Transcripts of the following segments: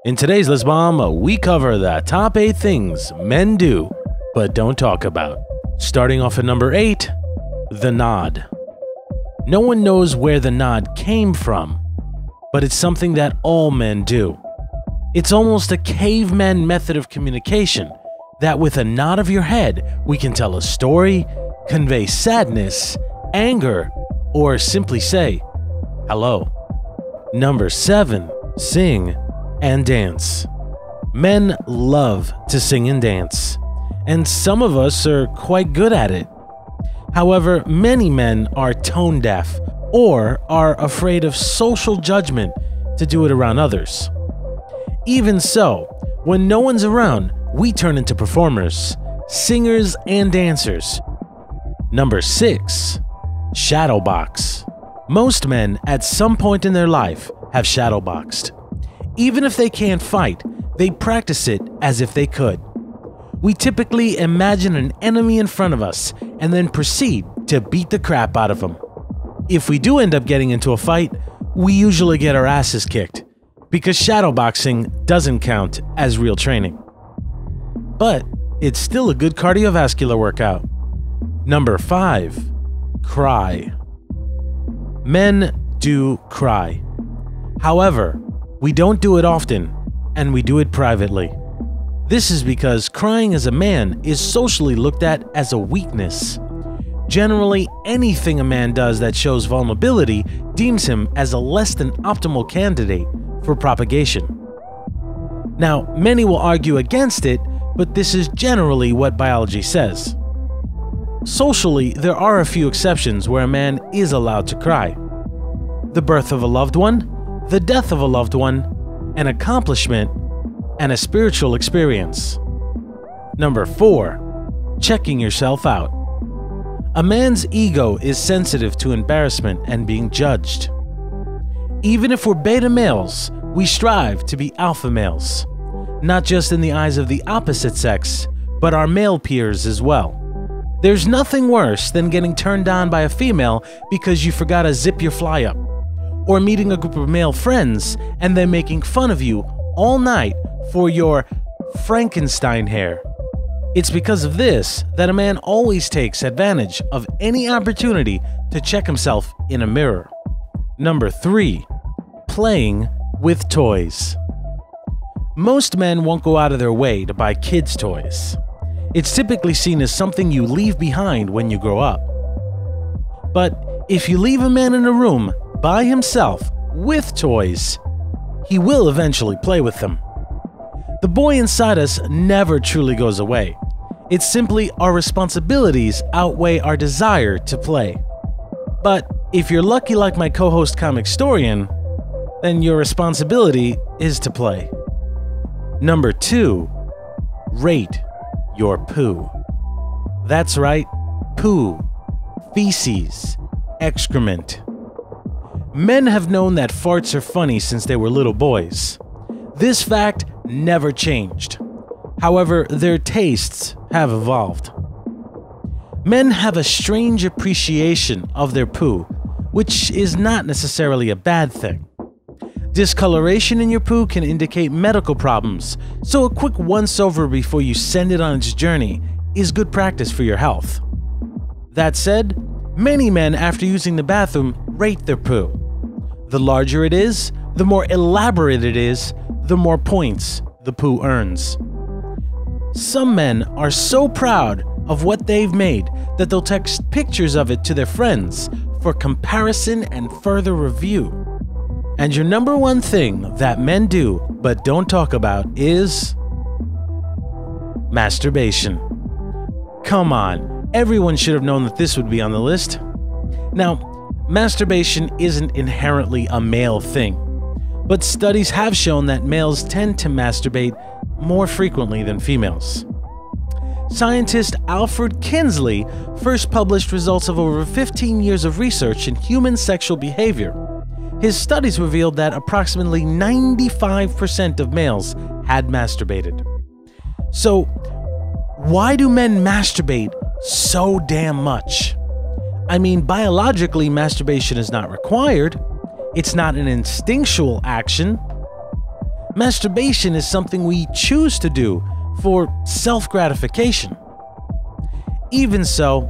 In today's TheListBomb, we cover the top 8 things men do but don't talk about. Starting off at number 8, the nod. No one knows where the nod came from, but it's something that all men do. It's almost a caveman method of communication that with a nod of your head, we can tell a story, convey sadness, anger, or simply say hello. Number 7, sing and dance. Men love to sing and dance, and some of us are quite good at it. However, many men are tone deaf or are afraid of social judgment to do it around others. Even so, when no one's around, we turn into performers, singers, and dancers. Number 6, shadow box. Most men at some point in their life have shadow boxed. Even if they can't fight, they practice it as if they could. We typically imagine an enemy in front of us and then proceed to beat the crap out of them. If we do end up getting into a fight, we usually get our asses kicked, because shadowboxing doesn't count as real training. But it's still a good cardiovascular workout. Number 5, cry. Men do cry. However, we don't do it often, and we do it privately. This is because crying as a man is socially looked at as a weakness. Generally, anything a man does that shows vulnerability deems him as a less than optimal candidate for propagation. Now, many will argue against it, but this is generally what biology says. Socially, there are a few exceptions where a man is allowed to cry. The birth of a loved one, the death of a loved one, an accomplishment, and a spiritual experience. Number 4, checking yourself out. A man's ego is sensitive to embarrassment and being judged. Even if we're beta males, we strive to be alpha males, not just in the eyes of the opposite sex, but our male peers as well. There's nothing worse than getting turned on by a female because you forgot to zip your fly up, or meeting a group of male friends and then making fun of you all night for your Frankenstein hair. It's because of this that a man always takes advantage of any opportunity to check himself in a mirror. Number 3, playing with toys. Most men won't go out of their way to buy kids' toys. It's typically seen as something you leave behind when you grow up. But if you leave a man in a room by himself with toys, he will eventually play with them. The boy inside us never truly goes away. It's simply our responsibilities outweigh our desire to play. But if you're lucky like my co-host Comic Storian, then your responsibility is to play. Number 2, rate your poo. That's right, poo, feces, excrement. Men have known that farts are funny since they were little boys. This fact never changed. However, their tastes have evolved. Men have a strange appreciation of their poo, which is not necessarily a bad thing. Discoloration in your poo can indicate medical problems, so a quick once-over before you send it on its journey is good practice for your health. That said, many men after using the bathroom rate their poo. The larger it is, the more elaborate it is, the more points the poo earns. Some men are so proud of what they've made that they'll text pictures of it to their friends for comparison and further review. And your number 1 thing that men do but don't talk about is masturbation. Come on, everyone should have known that this would be on the list. Now, masturbation isn't inherently a male thing, but studies have shown that males tend to masturbate more frequently than females. Scientist Alfred Kinsley first published results of over 15 years of research in human sexual behavior. His studies revealed that approximately 95% of males had masturbated. So, why do men masturbate so damn much? I mean, biologically, masturbation is not required. It's not an instinctual action. Masturbation is something we choose to do for self-gratification. Even so,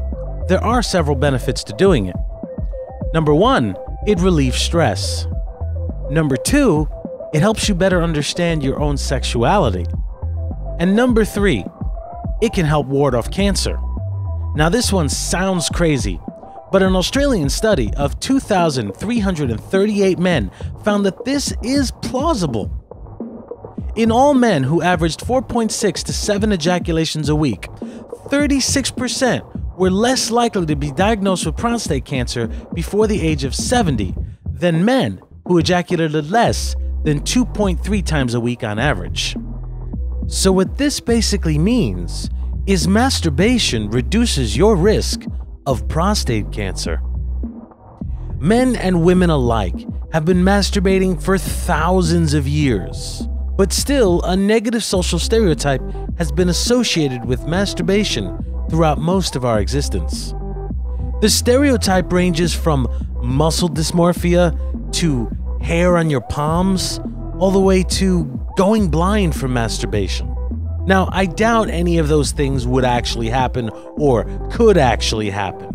there are several benefits to doing it. Number 1, it relieves stress. Number 2, it helps you better understand your own sexuality. And number 3, it can help ward off cancer. Now this one sounds crazy, but an Australian study of 2,338 men found that this is plausible. In all men who averaged 4.6 to 7 ejaculations a week, 36% were less likely to be diagnosed with prostate cancer before the age of 70 than men who ejaculated less than 2.3 times a week on average. So what this basically means is masturbation reduces your risk of prostate cancer. Men and women alike have been masturbating for thousands of years, but still a negative social stereotype has been associated with masturbation throughout most of our existence. The stereotype ranges from muscle dysmorphia to hair on your palms, all the way to going blind from masturbation. Now, I doubt any of those things would actually happen or could actually happen.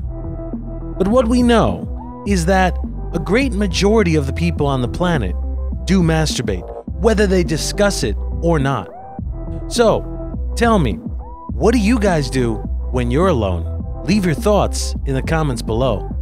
But what we know is that a great majority of the people on the planet do masturbate, whether they discuss it or not. So, tell me, what do you guys do when you're alone? Leave your thoughts in the comments below.